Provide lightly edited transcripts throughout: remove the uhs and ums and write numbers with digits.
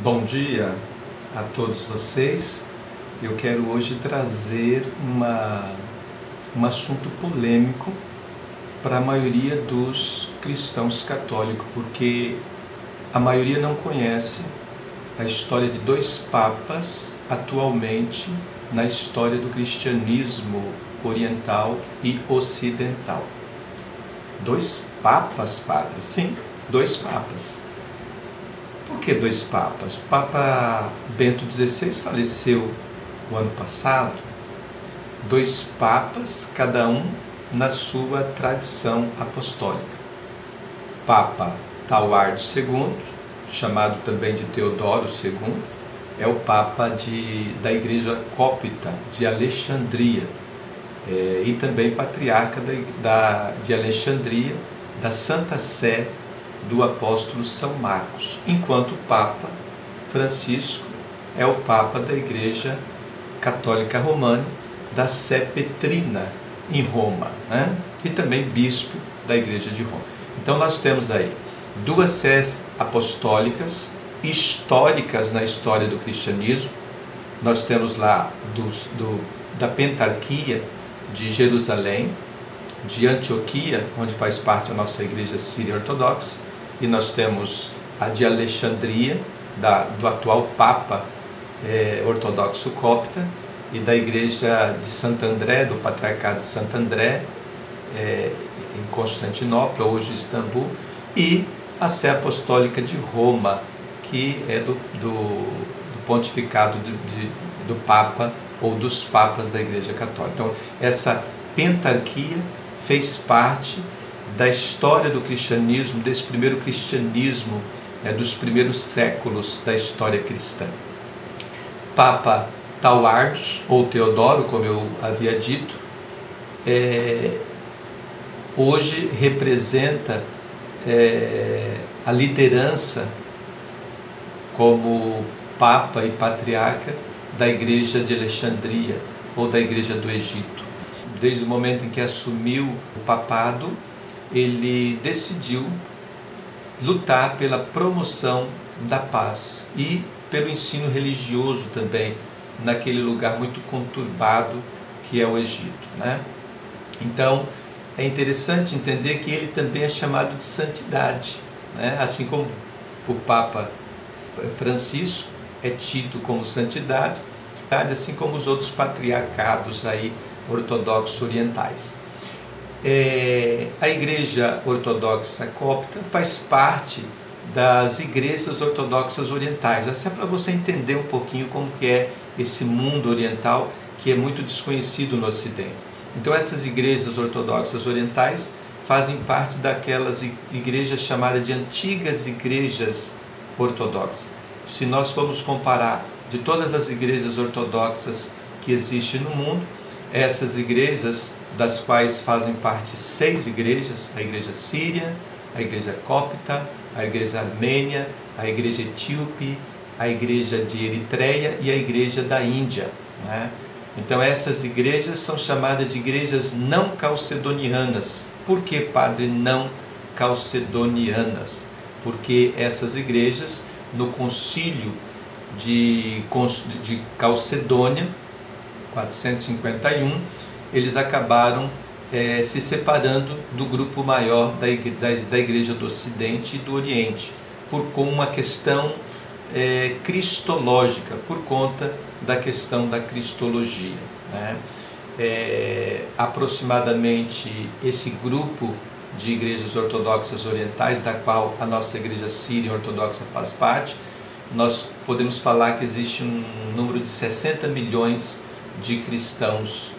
Bom dia a todos vocês. Eu quero hoje trazer um assunto polêmico para a maioria dos cristãos católicos, porque a maioria não conhece a história de dois papas atualmente na história do cristianismo oriental e ocidental. Dois papas, padre? Sim, dois papas. Por que dois papas? O Papa Bento XVI faleceu o ano passado. Dois papas, cada um na sua tradição apostólica. Papa Tauardo II, chamado também de Teodoro II, é o Papa da Igreja Cópita de Alexandria, e também patriarca de Alexandria, da Santa Sé do apóstolo São Marcos, enquanto o Papa Francisco é o Papa da Igreja Católica Romana, da Sé Petrina, em Roma, né? E também bispo da Igreja de Roma. Então nós temos aí duas sés apostólicas históricas na história do cristianismo. Nós temos lá da Pentarquia de Jerusalém, de Antioquia, onde faz parte a nossa Igreja Síria Ortodoxa, e nós temos a de Alexandria, do atual Papa Ortodoxo Cópita, e da Igreja de Santo André, do Patriarcado de Santo André, em Constantinopla, hoje Istambul, e a Sé Apostólica de Roma, que é do pontificado do Papa ou dos Papas da Igreja Católica. Então, essa pentarquia fez parte da história do cristianismo, desse primeiro cristianismo, dos primeiros séculos da história cristã. Papa Tauardos, ou Teodoro, como eu havia dito, hoje representa a liderança como Papa e Patriarca da Igreja de Alexandria, ou da Igreja do Egito. Desde o momento em que assumiu o papado, ele decidiu lutar pela promoção da paz e pelo ensino religioso também, naquele lugar muito conturbado que é o Egito, né? Então, é interessante entender que ele também é chamado de santidade, né? Assim como o Papa Francisco é tido como santidade, assim como os outros patriarcados aí ortodoxos orientais. A Igreja Ortodoxa Cópita faz parte das igrejas ortodoxas orientais. Essa é para você entender um pouquinho como que é esse mundo oriental que é muito desconhecido no Ocidente. Então essas igrejas ortodoxas orientais fazem parte daquelas igrejas chamadas de antigas igrejas ortodoxas. Se nós formos comparar de todas as igrejas ortodoxas que existem no mundo, essas igrejas, das quais fazem parte 6 igrejas, a Igreja Síria, a Igreja Cópita, a Igreja Armênia, a Igreja Etíope, a Igreja de Eritreia e a Igreja da Índia, né? Então essas igrejas são chamadas de igrejas não calcedonianas. Por que, padre, não calcedonianas? Porque essas igrejas, no concílio de Calcedônia, 451, eles acabaram se separando do grupo maior da Igreja do Ocidente e do Oriente, com uma questão cristológica, por conta da questão da cristologia, né? Aproximadamente esse grupo de igrejas ortodoxas orientais, da qual a nossa Igreja Síria Ortodoxa faz parte, nós podemos falar que existe um número de 60 milhões de cristãos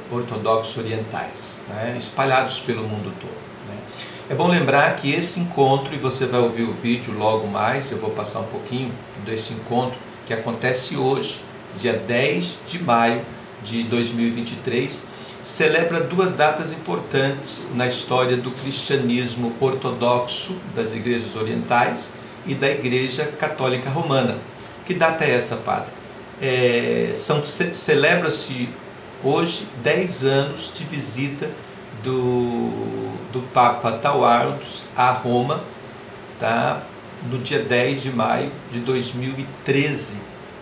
ortodoxos orientais, né, espalhados pelo mundo todo, né. É bom lembrar que esse encontro, e você vai ouvir o vídeo logo mais, eu vou passar um pouquinho desse encontro, que acontece hoje, dia 10 de maio de 2023, celebra duas datas importantes na história do cristianismo ortodoxo das igrejas orientais e da Igreja Católica Romana. Que data é essa, padre? Celebra-se hoje 10 anos de visita do Papa Tauardos a Roma, tá? no dia 10 de maio de 2013,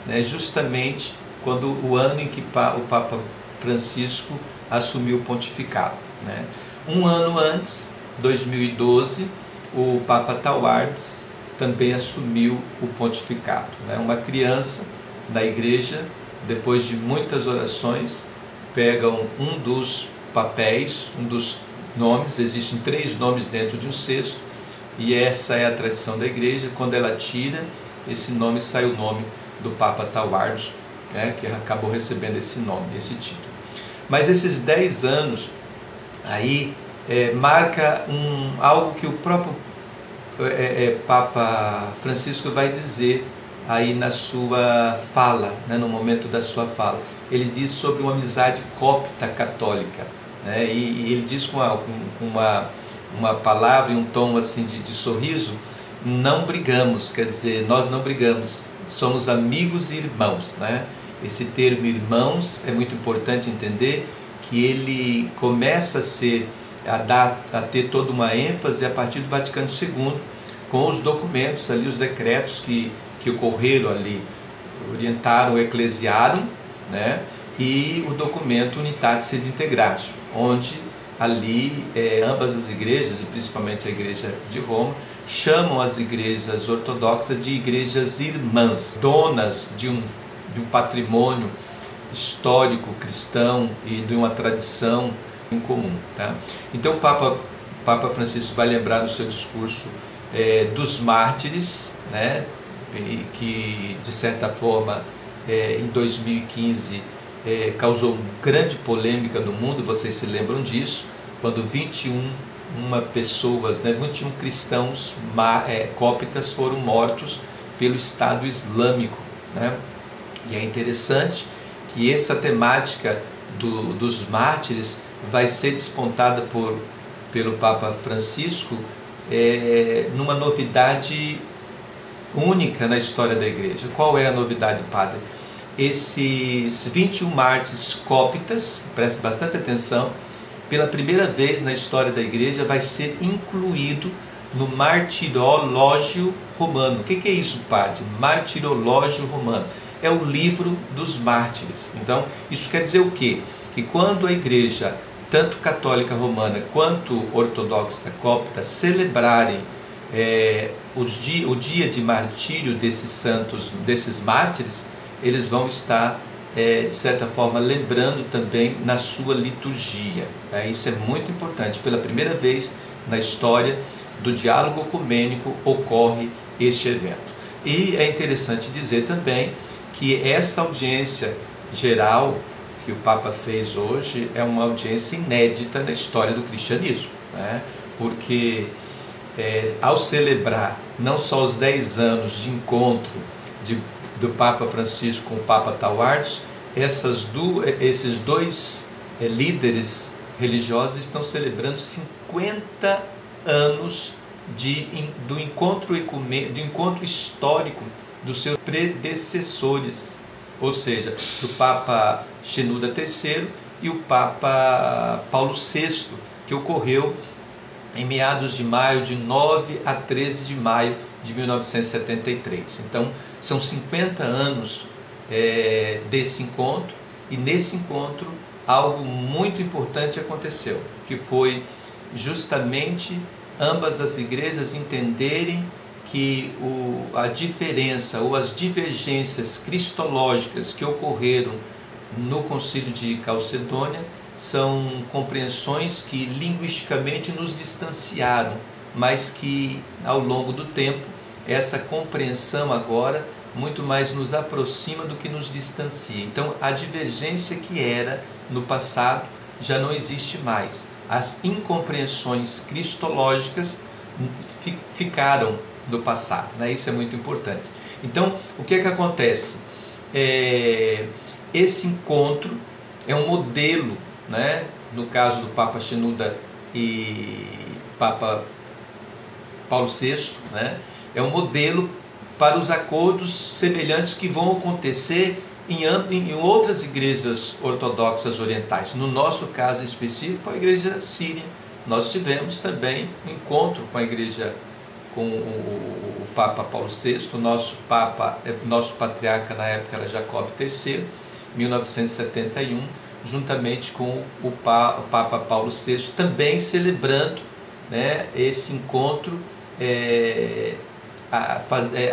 né, justamente quando o ano em que o Papa Francisco assumiu o pontificado, né. Um ano antes, 2012, o Papa Tauardes também assumiu o pontificado, né. Uma criança da igreja, depois de muitas orações, pegam um dos papéis, um dos nomes, existem 3 nomes dentro de um cesto, e essa é a tradição da igreja. Quando ela tira esse nome, sai o nome do Papa Tauardes, né, que acabou recebendo esse nome, esse título. Mas esses 10 anos aí marca algo que o próprio Papa Francisco vai dizer aí na sua fala, né, no momento da sua fala. Ele diz sobre uma amizade copta católica, né, e ele diz com uma palavra e um tom assim de sorriso: não brigamos, quer dizer, nós não brigamos, somos amigos e irmãos, né? Esse termo irmãos é muito importante entender que ele começa a ter toda uma ênfase a partir do Vaticano II, com os documentos ali, os decretos que ocorreram ali, orientaram, eclesiaram, né? E o documento Unitatis Sed Integratio, onde ali ambas as igrejas, e principalmente a igreja de Roma, chamam as igrejas ortodoxas de igrejas irmãs, donas de um patrimônio histórico cristão e de uma tradição em comum, tá? Então o Papa Francisco vai lembrar no seu discurso dos mártires, né? Que de certa forma em 2015 causou grande polêmica no mundo. Vocês se lembram disso, quando 21 pessoas, né, 21 cristãos cóptas foram mortos pelo Estado Islâmico, né? E é interessante que essa temática dos mártires vai ser despontada pelo Papa Francisco numa novidade única na história da igreja. Qual é a novidade, padre? Esses 21 mártires cóptas, preste bastante atenção, pela primeira vez na história da igreja vai ser incluído no Martirológio Romano. O que é isso, padre? Martirológio Romano é o livro dos mártires. Então, isso quer dizer o quê? Que quando a igreja, tanto católica romana quanto ortodoxa copta, celebrarem o dia de martírio desses santos, desses mártires, eles vão estar, de certa forma, lembrando também na sua liturgia. Isso é muito importante. Pela primeira vez na história do diálogo ecumênico ocorre este evento. E é interessante dizer também que essa audiência geral que o Papa fez hoje é uma audiência inédita na história do cristianismo, né? Porque ao celebrar não só os 10 anos de encontro do Papa Francisco com o Papa Tauardes, esses dois líderes religiosos estão celebrando 50 anos do encontro histórico dos seus predecessores, ou seja, do Papa Shenouda III e o Papa Paulo VI, que ocorreu em meados de maio, de 9 a 13 de maio de 1973. Então, são 50 anos desse encontro, e nesse encontro algo muito importante aconteceu, que foi justamente ambas as igrejas entenderem que a diferença ou as divergências cristológicas que ocorreram no Concílio de Calcedônia são compreensões que linguisticamente nos distanciaram, mas que ao longo do tempo essa compreensão agora muito mais nos aproxima do que nos distancia. Então a divergência que era no passado já não existe mais. As incompreensões cristológicas ficaram no passado, né? Isso é muito importante. Então o que é que acontece? Esse encontro é um modelo, né? No caso do Papa Shenouda e Papa Paulo VI, né? É um modelo para os acordos semelhantes que vão acontecer em outras igrejas ortodoxas orientais. No nosso caso específico, a igreja síria. Nós tivemos também um encontro com a igreja, com o Papa Paulo VI, nosso patriarca na época era Jacob III, 1971, juntamente com o Papa Paulo VI, também celebrando, né, esse encontro,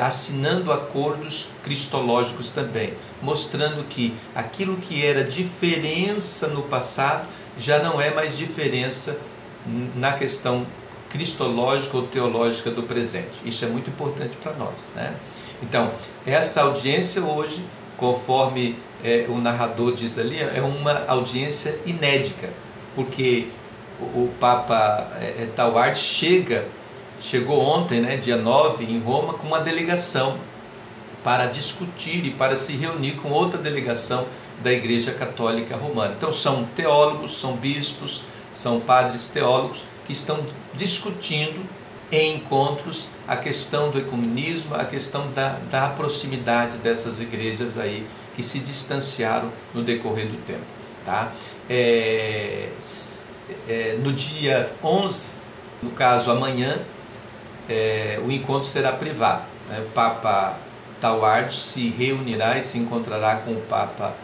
assinando acordos cristológicos também, mostrando que aquilo que era diferença no passado já não é mais diferença na questão cristológica ou teológica do presente. Isso é muito importante para nós, né? Então, essa audiência hoje, conforme o narrador diz ali, é uma audiência inédita, porque o Papa Tauard chegou ontem, né, dia 9, em Roma, com uma delegação para discutir e para se reunir com outra delegação da Igreja Católica Romana. Então são teólogos, são bispos, são padres teólogos que estão discutindo em encontros a questão do ecumenismo, a questão da proximidade dessas igrejas aí que se distanciaram no decorrer do tempo, tá? No dia 11, no caso amanhã, o encontro será privado, né? O Papa Tauard se reunirá e se encontrará com o Papa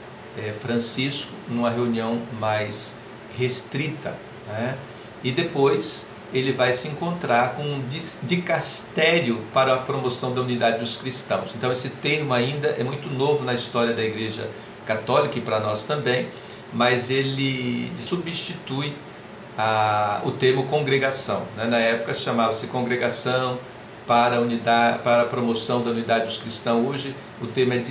Francisco numa reunião mais restrita, né? E depois ele vai se encontrar com um dicastério para a promoção da unidade dos cristãos. Então esse termo ainda é muito novo na história da Igreja Católica e para nós também, mas ele substitui o termo congregação, né? Na época chamava-se Congregação para a promoção da unidade dos cristãos. Hoje o termo é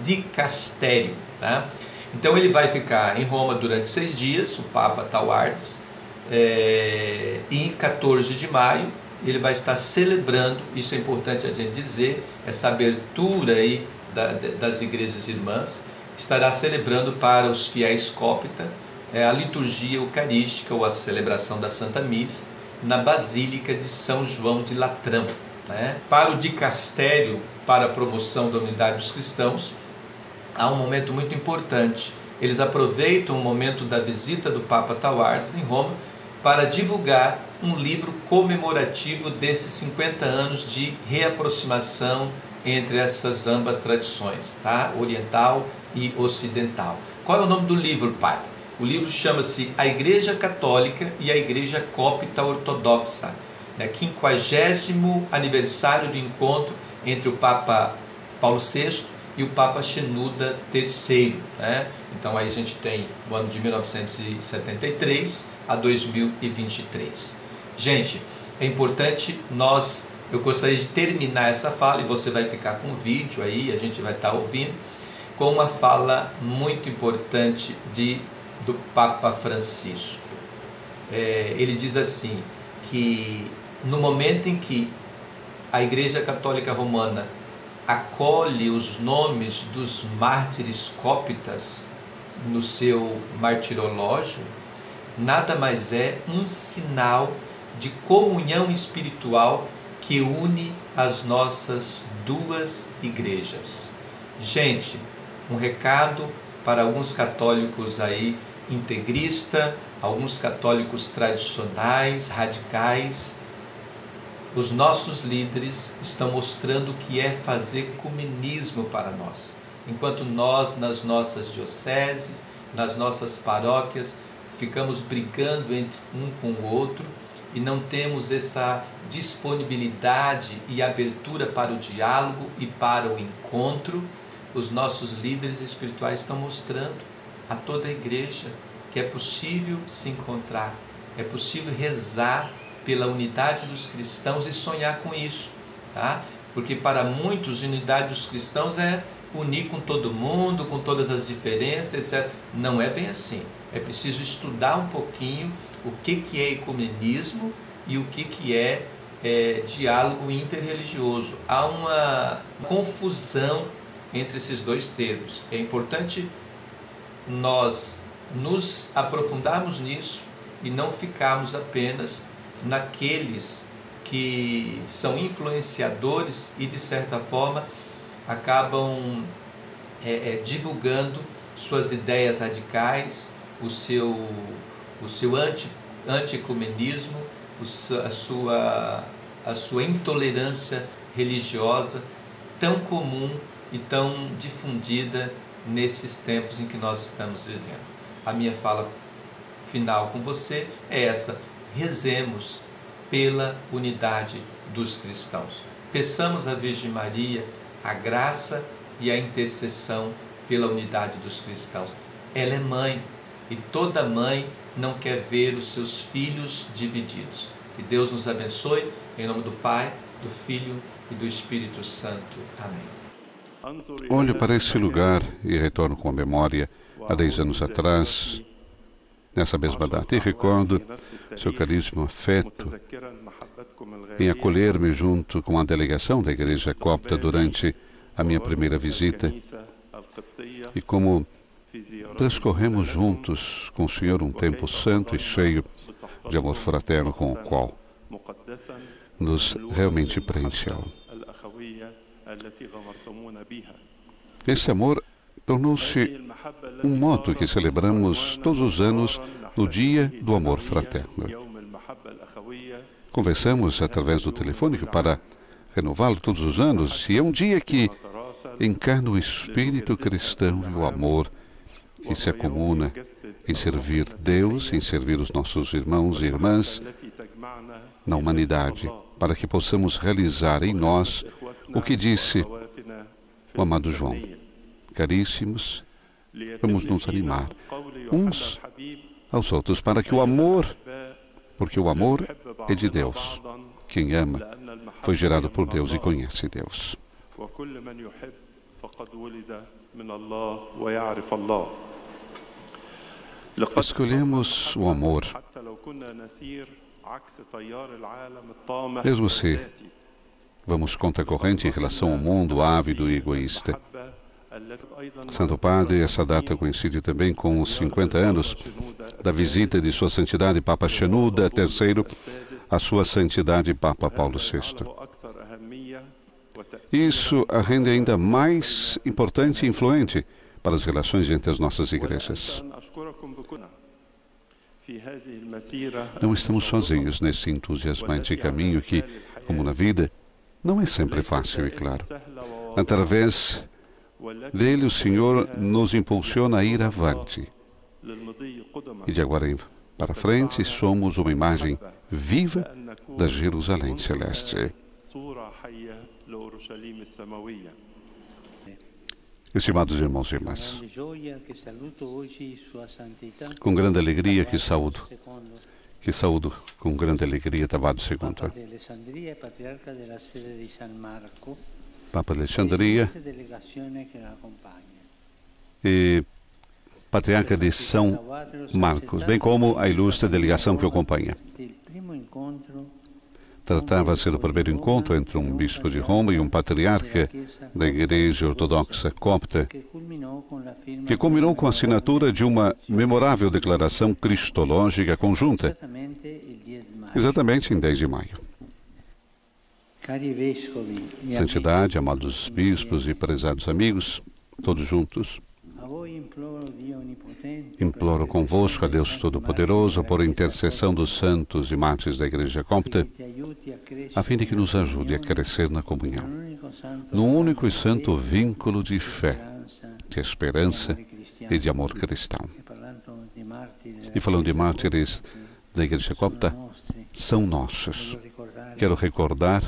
dicastério, tá? Então ele vai ficar em Roma durante 6 dias, o Papa Tauard, e em 14 de maio ele vai estar celebrando, isso é importante a gente dizer, essa abertura aí das igrejas irmãs, estará celebrando para os fiéis cópita a liturgia eucarística ou a celebração da Santa Missa na Basílica de São João de Latrão, né? Para o dicastério para a promoção da unidade dos cristãos, há um momento muito importante. Eles aproveitam o momento da visita do Papa Tauard em Roma para divulgar um livro comemorativo desses 50 anos de reaproximação entre essas ambas tradições, tá? Oriental e ocidental. Qual é o nome do livro, padre? O livro chama-se A Igreja Católica e a Igreja Cópita Ortodoxa, né? 50º aniversário do encontro entre o Papa Paulo VI e o Papa Shenouda III, né? Então aí a gente tem o ano de 1973 a 2023. Gente, é importante eu gostaria de terminar essa fala, e você vai ficar com o vídeo aí, a gente vai estar ouvindo, com uma fala muito importante do Papa Francisco. Ele diz assim, que no momento em que a Igreja Católica Romana acolhe os nomes dos mártires cópitas no seu martirológio, nada mais é um sinal de comunhão espiritual que une as nossas duas igrejas. Gente, um recado para alguns católicos aí integrista, alguns católicos tradicionais, radicais. Os nossos líderes estão mostrando o que é fazer ecumenismo para nós. Enquanto nós, nas nossas dioceses, nas nossas paróquias, ficamos brigando entre um com o outro e não temos essa disponibilidade e abertura para o diálogo e para o encontro, os nossos líderes espirituais estão mostrando a toda a igreja que é possível se encontrar, é possível rezar pela unidade dos cristãos e sonhar com isso, tá? Porque para muitos a unidade dos cristãos é unir com todo mundo, com todas as diferenças, etc. Não é bem assim. É preciso estudar um pouquinho o que é ecumenismo e o que é diálogo interreligioso. Há uma confusão entre esses dois termos. É importante nós nos aprofundarmos nisso e não ficarmos apenas naqueles que são influenciadores e de certa forma acabam divulgando suas ideias radicais, o seu anti-ecumenismo, a sua intolerância religiosa tão comum e tão difundida nesses tempos em que nós estamos vivendo. A minha fala final com você é essa: rezemos pela unidade dos cristãos. Peçamos à Virgem Maria a graça e a intercessão pela unidade dos cristãos. Ela é mãe e toda mãe não quer ver os seus filhos divididos. Que Deus nos abençoe, em nome do Pai, do Filho e do Espírito Santo. Amém. Olho para esse lugar e retorno com a memória há 10 anos atrás, nessa mesma data, e recordo seu caríssimo afeto em acolher-me junto com a delegação da Igreja Copta durante a minha primeira visita, e como transcorremos juntos com o Senhor um tempo santo e cheio de amor fraterno com o qual nos realmente preencheu. Esse amor tornou-se um moto que celebramos todos os anos no Dia do Amor Fraterno. Conversamos através do telefônico para renová-lo todos os anos, e é um dia que encarna o espírito cristão e o amor que se acomuna em servir Deus, em servir os nossos irmãos e irmãs na humanidade, para que possamos realizar em nós o que disse o amado João: caríssimos, vamos nos animar uns aos outros, para que o amor, porque o amor é de Deus. Quem ama foi gerado por Deus e conhece Deus. Escolhemos o amor, mesmo se vamos contra a corrente em relação ao mundo ávido e egoísta. Santo Padre, essa data coincide também com os 50 anos da visita de Sua Santidade Papa Shenouda III a Sua Santidade Papa Paulo VI. Isso a rende ainda mais importante e influente para as relações entre as nossas igrejas. Não estamos sozinhos nesse entusiasmante caminho que, como na vida, não é sempre fácil e claro. Através dele, o Senhor nos impulsiona a ir avante. E de agora para frente, somos uma imagem viva da Jerusalém Celeste. Estimados irmãos e irmãs, com grande alegria que saúdo com grande alegria Tabado II, Papa de Alexandria e Patriarca de São Marcos, bem como a ilustre delegação que o acompanha. Tratava-se do primeiro encontro entre um bispo de Roma e um patriarca da Igreja Ortodoxa Copta, que culminou com a assinatura de uma memorável declaração cristológica conjunta, exatamente em 10 de maio. Santidade, amados bispos e prezados amigos, todos juntos, imploro convosco a Deus Todo-Poderoso, por intercessão dos santos e mártires da Igreja Copta, a fim de que nos ajude a crescer na comunhão, no único e santo vínculo de fé, de esperança e de amor cristão. E falando de mártires da Igreja Copta, são nossos. Quero recordar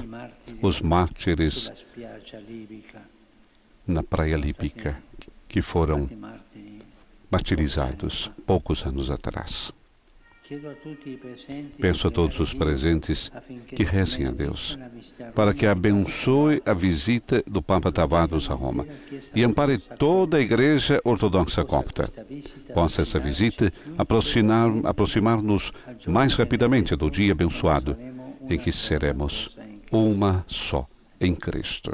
os mártires na Praia Líbica, que foram martirizados poucos anos atrás. Peço a todos os presentes que rezem a Deus, para que abençoe a visita do Papa Tavados a Roma e ampare toda a Igreja Ortodoxa Copta. Possa essa visita aproximar-nos mais rapidamente do dia abençoado em que seremos uma só em Cristo.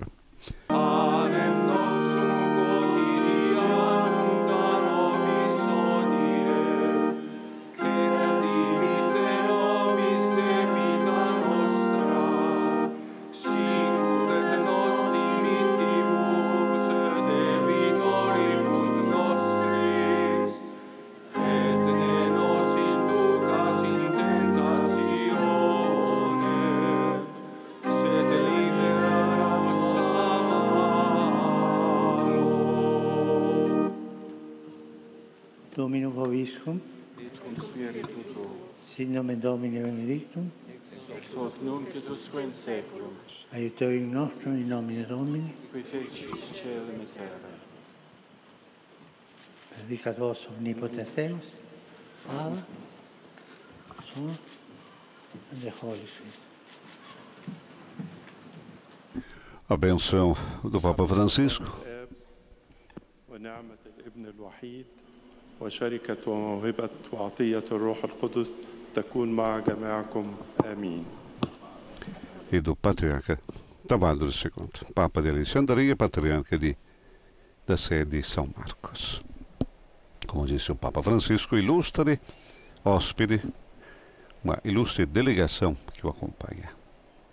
Libera Domino Vobiscum, et cum spiritu tuo, sit nomen Domini benedictum, ex hoc nunc et usque in saeculum, aiutorium nostrum in nomine Domini, qui fecit caelum et terra. benedicat vos omnipotens Deus, Father, Son, and the Holy Spirit. A benção do Papa Francisco. ونعمة الابن الوحيد وشركة وموهبة وعطية الروح القدس تكون مع جميعكم آمين. E do Patriarca Tamadro II, Papa de Alexandria, Patriarca da sede de São Marcos. Como disse o Papa Francisco, ilustre hóspede, uma ilustre delegação que o acompanha.